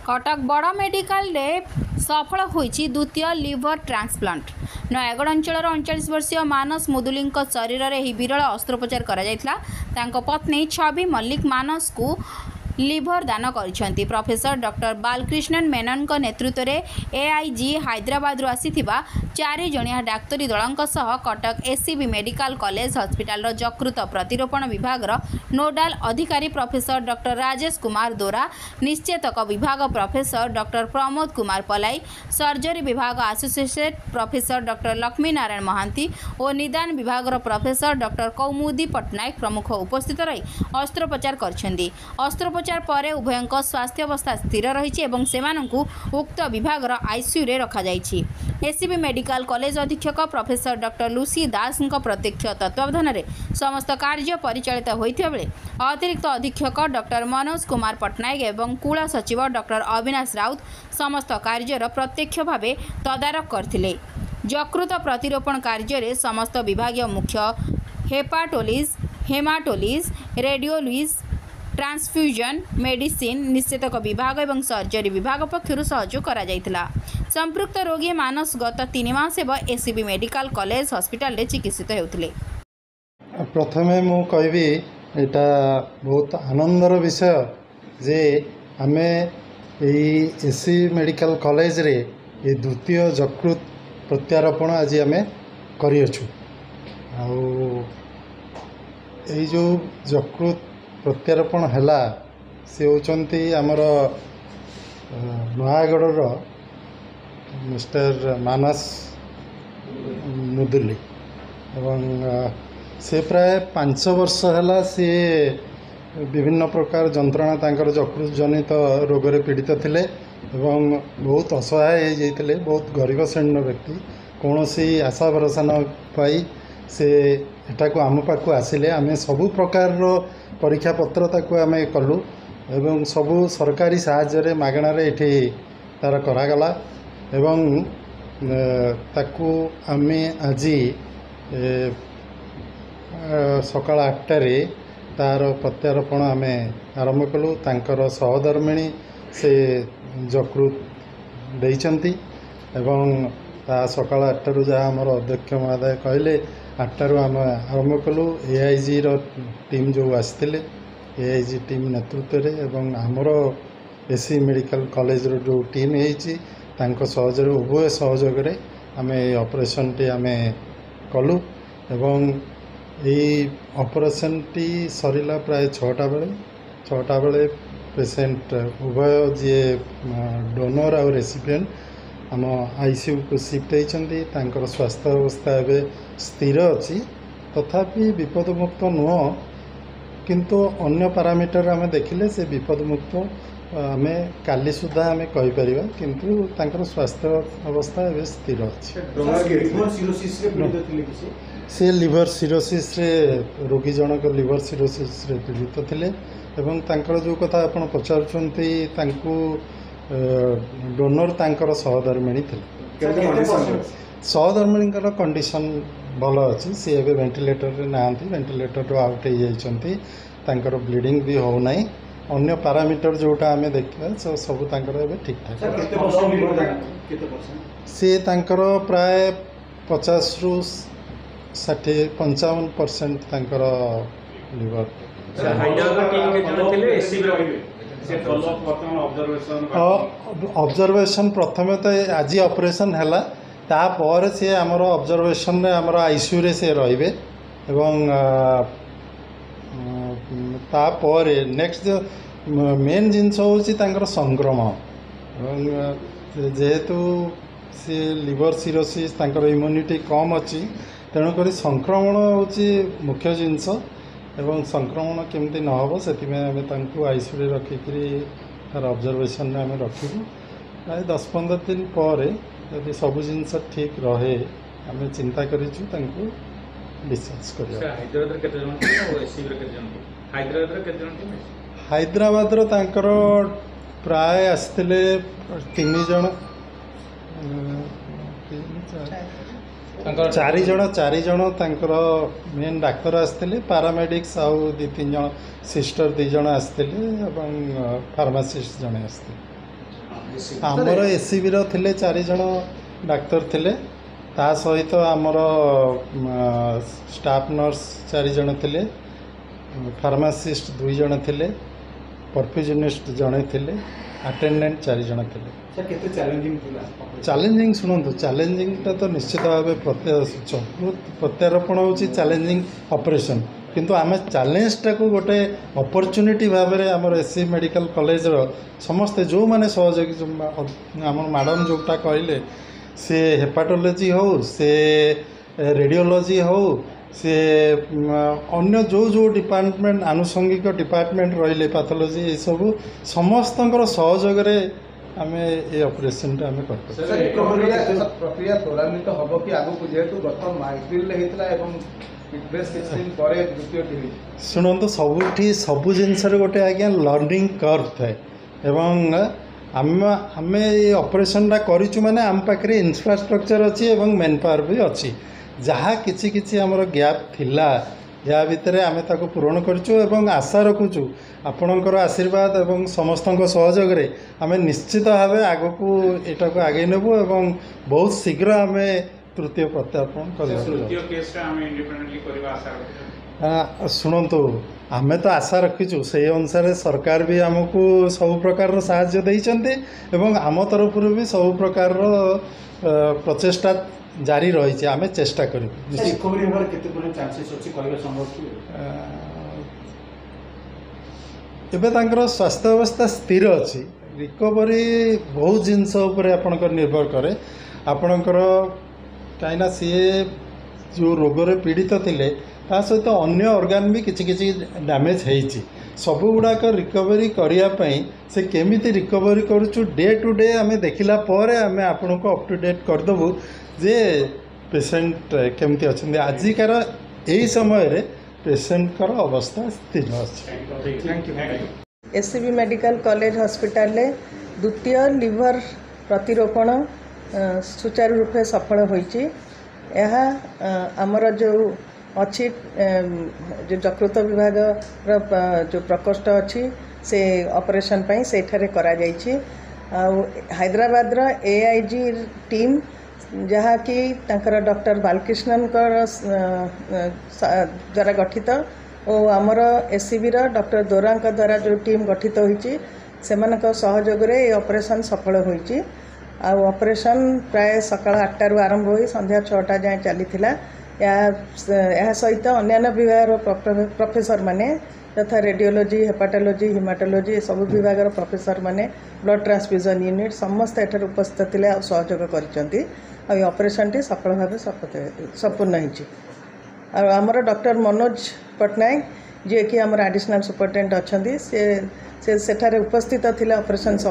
कटक बड़ मेडिकल रे सफल होईची द्वितीय लिवर ट्रांसप्लांट। नयगढ़ अंचल 39 वर्षीय मानस मुदुली शरीर में विरल अस्त्रोपचार करा पत्नी छवि मल्लिक मानस को लिवर दान कर प्रोफेसर डॉक्टर बालकृष्णन मेनन नेतृत्व में एआईजी हैदराबाद आसीथिबा 4 जणिया डाक्तरी दल Cuttack SCB medical college hospital यकृत प्रतिरोपण विभाग नोडाल अधिकारी प्रोफेसर डॉक्टर राजेश कुमार दोरा, निश्चेतक विभाग professor doctor Pramod Kumar Palai, surgery विभाग associate professor doctor Lakshmi Narayan Mahanty और निदान विभाग प्रोफेसर डॉक्टर कौमुदी पट्टनायक प्रमुख उपस्थित रही अस्त्रोपचार करछन्ती। अस्त्रोपचार पर उभयंक स्वास्थ्य अवस्था स्थिर रही उक्त विभाग आईसीयू रे रखा जाइछि। एससीबी मेडिकल कॉलेज अधीक्षक प्रोफेसर डॉक्टर लुसी दास प्रत्यक्ष तत्वावधान में समस्त कार्य परिचालित होता बेले अतिरिक्त अधीक्षक डॉक्टर मनोज कुमार पट्टनायक एवं कुला सचिव डॉक्टर अविनाश राउत समस्त कार्यर प्रत्यक्ष भाव तदारख करथिले। यकृत प्रतिरोपण कार्य में समस्त विभाग मुख्य हेमाटोलिज, रेडियोलॉजी, ट्रांसफ्यूजन मेडिसिन, निश्चेतक विभाग और सर्जरी विभाग पक्षर सहयोग करा जायतिला। संपृक्त रोगी मानस गत 3 मास एससीबी मेडिकल कॉलेज हॉस्पिटल रे चिकित्सित होउथिले। प्रथमे मु कहबी एटा बहुत आनंदर विषय जे आमे एससी मेडिकल कॉलेज रे ये द्वितीय यकृत प्रत्यारोपण आज आमे करियछु। आ जो यकृत प्रत्यारोपण हैला से होचंती आमर नयागढ़ मिस्टर मानस मुदुली एवं से प्राय 5 वर्ष है सी विभिन्न प्रकार जंत्रणा तांकर यकृत जनित रोग रे पीड़ित थिले एवं बहुत असहाय हो जाते, बहुत गरीब श्रेणी व्यक्ति कौन सी आशा भरोसा न पाई से एटा को आम पाक आसिले आमे सबु प्रकार परीक्षा पत्र ताकू आमे कलु एवं सबु सरकारी साहाय्य मागणा रे एठी तार करागला एवं ताकू आमे आजी सकाळ 8 रे तार प्रत्यारोपण आमे आरंभ कलु। तांकर सहधर्मिणी से यकृत देइचंती एवं ता सकाळ 8 रु जहाँ आमर अध्यक्ष महोदय कहले 8 रु आम आरंभ कलु। एआईजी रो टीम जो आसते एआईजी टीम नेतृत्व रे एवं आमर एससी मेडिकल कॉलेज रो जो टीम है सहयोग उभय सहयोग रे आमे ऑपरेशन टी आमे कलु एवं यही ऑपरेशन टी सरिला प्राय 6टा बेले पेशेंट उभय जी डोनर और रेसिपिएंट आम आईसीयू को शिफ्ट होती। स्वास्थ्य अवस्था एवं स्थिर अच्छी तथापि विपदमुक्त नुह किंतु अन्य पारामीटर आम देखिले से विपदमुक्त आम काली सुधा आम कहीपर किंतु स्वास्थ्य अवस्था एवं स्थिर अच्छी। से लिवर सिरोसिस रे रोगी जनक लिवर सिरोसिस रे पीड़ित थिले एवं तांकर जो कथा आपण पचारुचंती तांकू डोनर तांकर सहधर्मिणी थिले। सहधर्मिणी कंडीशन भल अच्छी सी एवं वेंटिलेटर रे नांती वेंटिलेटर आउट हो जाइछंती तांकर ब्लीडिंग भी हो नाही अन्य पारामीटर जोटा आमे देखा सब तांकर एवं ठीक ठाक सी तांकर प्राय 50 रु 60-55% तांकर लिवर ऑब्जर्वेशन प्रथम तो आज ऑपरेशन हैला तापर से आमर ऑब्जर्वेशन रे आमर आईसीयू रे से रहिबे एवं तापर नेक्स्ट मेन जिनस होची तांकर संक्रमण जेहेतु से लिवर सिरोसिस तांकर इम्यूनिटी कम अच्छी तेणुक संक्रमण होची मुख्य जिनस एवं संक्रमण केमती न हो से आईसीयू रे रखिकी तार ऑब्जर्वेशन रे आम रखिबू प्राय 10-15 दिन पर यदि सब जिनस ठीक रहे आम चिंता करिछु तांको डिस्चार्ज करिया। हैदराबाद रो तांकर प्राय आसतिले 3 जण 4 जण तांकर मेन डाक्तर आसते पारामेडिक्स आउ 2-3 जण सिस्टर 2 जण आसते फार्मासीस्ट जड़े आसते। आमर एसीबी थिले 4 जण डाक्तर थिले ता सहित आमर स्टाफ नर्स 4 जण थिले फार्मासिस्ट 2 जण थिले परफ्यूजनिस्ट जड़े थिले अटेंडेंट 4 जण थिले। चैलेंजिंग शुणु चैलेंजिंगटा तो निश्चित भाव प्रत्यारोपण होची चैलेंजिंग ऑपरेशन किंतु आम चैलेंजटा को गोटे अपॉर्चुनिटी भाव में आम एससी मेडिकल कॉलेज समस्ते जो माने सहयोगी आम मैडम जोटा कहले से हेपाटोलॉजी हो से रेडियोलॉजी हो से अन्य जो जो डिपार्टमेंट आनुषंगिक डिपार्टमेंट रही पैथोलॉजी ये सब समस्त सहयोग आम ये ऑपरेशन आम प्रक्रिया त्वरान्वित हम कि आगक जेहेतु गत एप्रिल शुणु सबुठी सबु जिनस गोटे आज्ञा लर्निंग कर्व थाए एवं आम आम ये ऑपरेशनटा करूँ माने आम पाखे इंफ्रास्ट्रक्चर अच्छी मैन पावर भी अच्छी जहाँ किछि किछि हमर गैप थिला या भितर आम ताको पूरण करूँ आशा रखुचु आपणकर आशीर्वाद एवं समस्त सहयोग आम निश्चित भाव आग को यहाँ को आगे नेबू एवं बहुत शीघ्र आम तृतीय प्रत्यार्पण कर शुणु आम तो आशा रखीचु से अनुसार सरकार भी आमको सब प्रकार साहाय्य देइचंते एवं आम तरफ भी सब प्रकार प्रचेष्टा जारी रही आम चेष्टा करूँ। एबे तांकर स्वास्थ्य अवस्था स्थिर अच्छी रिकवरी बहुत जिनस आपणकर निर्भर करे आपणकर कहीं सी जो रोग पीड़ित थिले ता सहित अन्य ऑर्गन भी किछि किछि डैमेज होइछि सबु गुड़ाक रिकवरी करने से केमिति रिकवरी करूँ डे टू डे आम देखला पर आम आपन को अप टू डेट करदेबू जे पेसेंट केमती अच्छा आजिकार यही समय पेसेंटर अवस्था स्थिर अच्छी। एससीबी मेडिकल कॉलेज हॉस्पिटल ले द्वितीय लिवर प्रतिरोपण सुचारू रूपे सफल होइछि। यह आमर जो अच्छी जो यकृत विभाग जो प्रकोष्ठ अच्छी से ऑपरेशन पई सेठारे करा जाइछि। हैदराबाद रो एआईजी टीम जहाँ कि तांकर डॉक्टर बालकृष्णन द्वारा गठित और आमर एससीबी रो डॉक्टर दोरा द्वारा जो टीम गठित होइछि सेमानक सहयोग रे ऑपरेशन सफल होइछि। ऑपरेशन प्राय सकाळ 8 रु आरंभ हो संध्या 6टा जाए चली यह सहित अन्य विभाग प्रोफेसर माने तथा रेडियोलॉजी हेपाटोलॉजी हिमाटोलॉजी सब विभाग प्रोफेसर माने ब्लड ट्रांसफ्यूजन यूनिट समस्त एठार उपस्थित थे और सहयोग करछंती और ऑपरेशन टी सफल भाव संपूर्ण होइछि। आमर डॉक्टर मनोज पट्टनायक जे कि आमर एडिशनल सुपरिटेडेंट अच्छा से सेठारे उपस्थित थिले ऑपरेशन